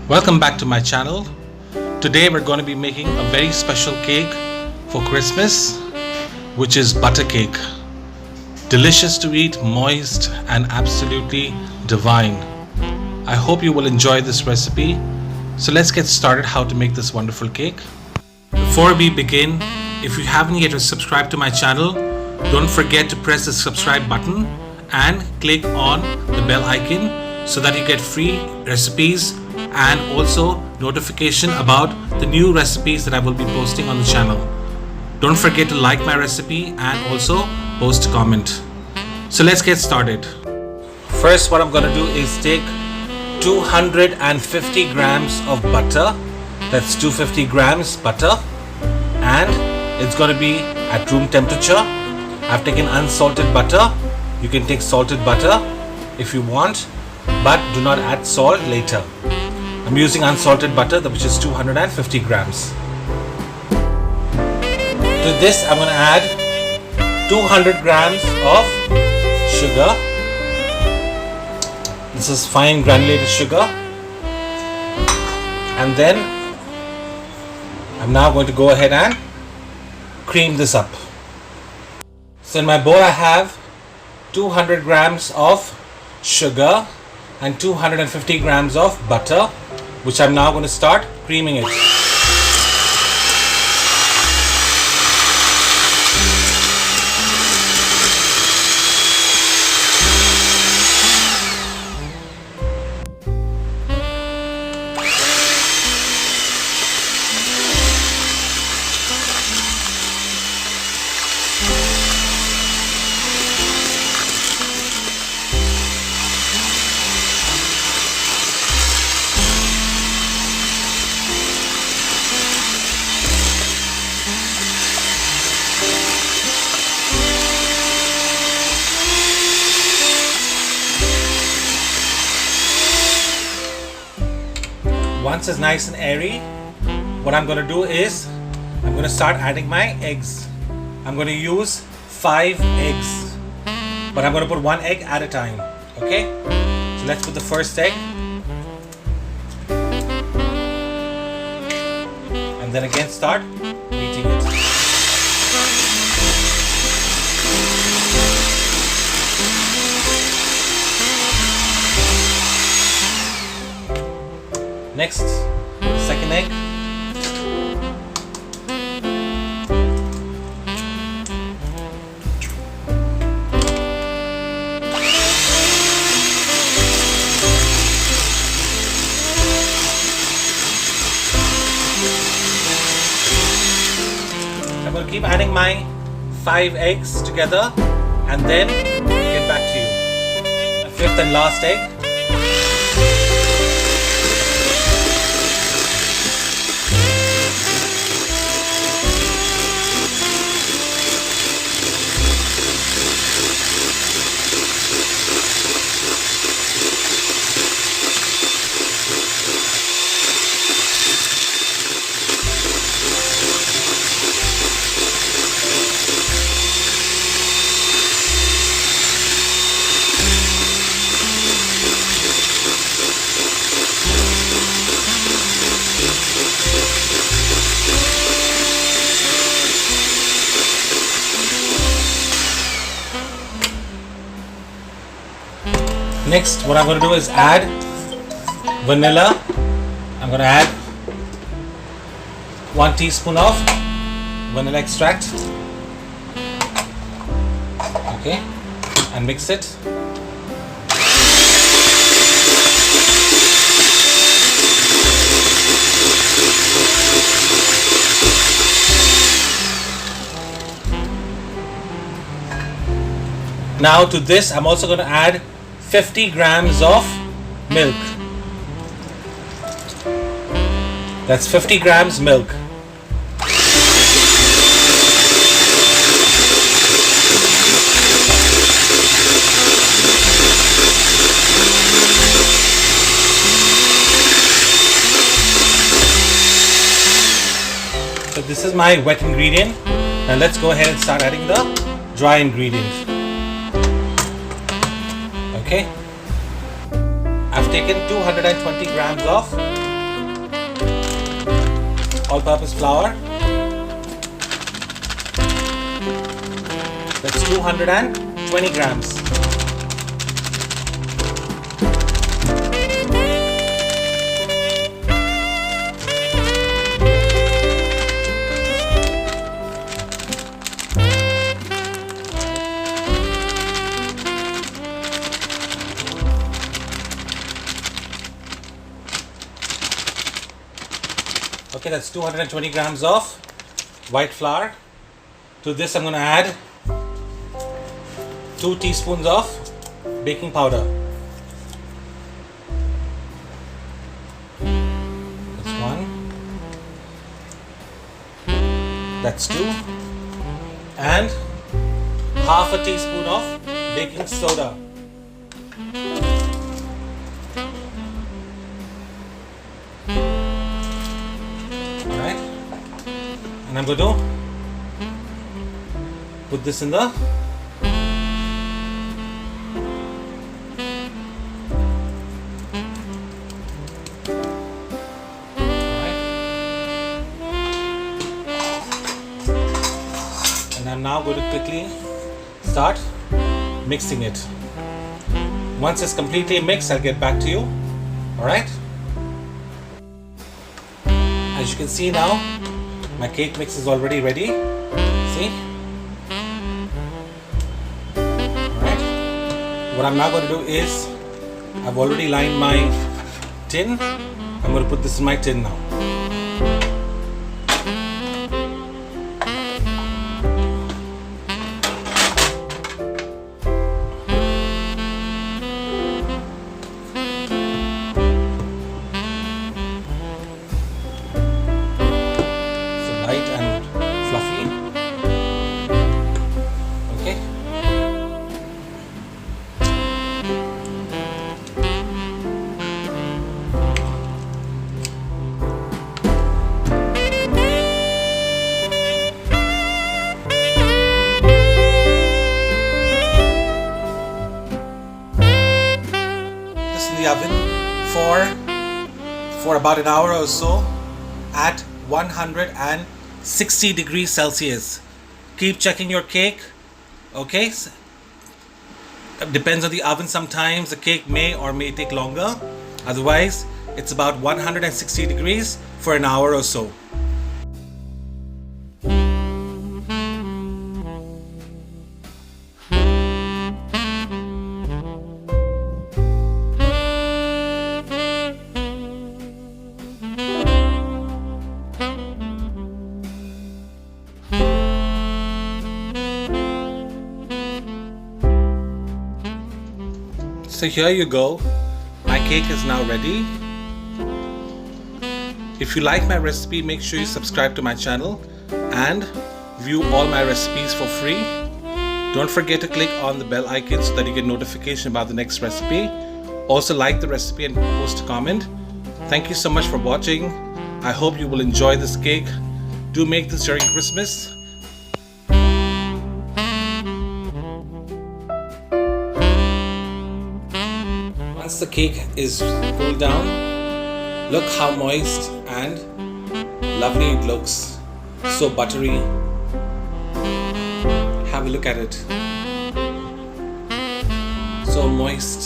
Welcome back to my channel. Today we're going to be making a very special cake for Christmas, which is butter cake. Delicious to eat, moist and absolutely divine. I hope you will enjoy this recipe. So let's get started how to make this wonderful cake. Before we begin, if you haven't yet subscribed to my channel, don't forget to press the subscribe button and click on the bell icon so that you get free recipes and also notification about the new recipes that I will be posting on the channel. Don't forget to like my recipe and also post a comment. So let's get started. First, what I'm going to do is take 250 grams of butter. That's 250 grams butter, and it's going to be at room temperature. I've taken unsalted butter. You can take salted butter if you want, but do not add salt later. I'm using unsalted butter, which is 250 grams. To this, I'm going to add 200 grams of sugar. This is fine granulated sugar. And then I'm now going to go ahead and cream this up. So in my bowl I have 200 grams of sugar and 250 grams of butter, which I'm now going to start creaming it. Once it's nice and airy, what I'm going to do is I'm going to start adding my eggs. I'm going to use 5 eggs, but I'm going to put 1 egg at a time. Okay, so let's put the first egg, and then again start beating it. Next, second egg. I'm going to keep adding my 5 eggs together and then get back to you. A 5th and last egg. Next, what I'm going to do is add vanilla. I'm going to add 1 teaspoon of vanilla extract. Okay, and mix it. Now to this, I'm also going to add 50 grams of milk. That's 50 grams milk. So this is my wet ingredient. Now let's go ahead and start adding the dry ingredient. Okay, I've taken 220 grams of all-purpose flour. That's 220 grams. Okay, that's 220 grams of white flour. To this I'm going to add 2 teaspoons of baking powder. That's 1. That's 2. And half a teaspoon of baking soda. Alright. And I'm going to put this in the I'm now going to quickly start mixing it. Once it's completely mixed, I'll get back to you. Alright? As you can see now, my cake mix is already ready. See? Alright? What I'm now going to do is, I've already lined my tin. I'm going to put this in my tin now. Light and fluffy. Okay. This in the oven for about an hour or so at 160 degrees Celsius. Keep checking your cake. Okay, depends on the oven. Sometimes the cake may or may take longer. Otherwise, it's about 160 degrees for an hour or so. So here you go, my cake is now ready. If you like my recipe, make sure you subscribe to my channel and view all my recipes for free. Don't forget to click on the bell icon so that you get notification about the next recipe. Also like the recipe and post a comment. Thank you so much for watching. I hope you will enjoy this cake. Do make this during Christmas. Once the cake is cooled down, look how moist and lovely it looks. So buttery. Have a look at it. So moist.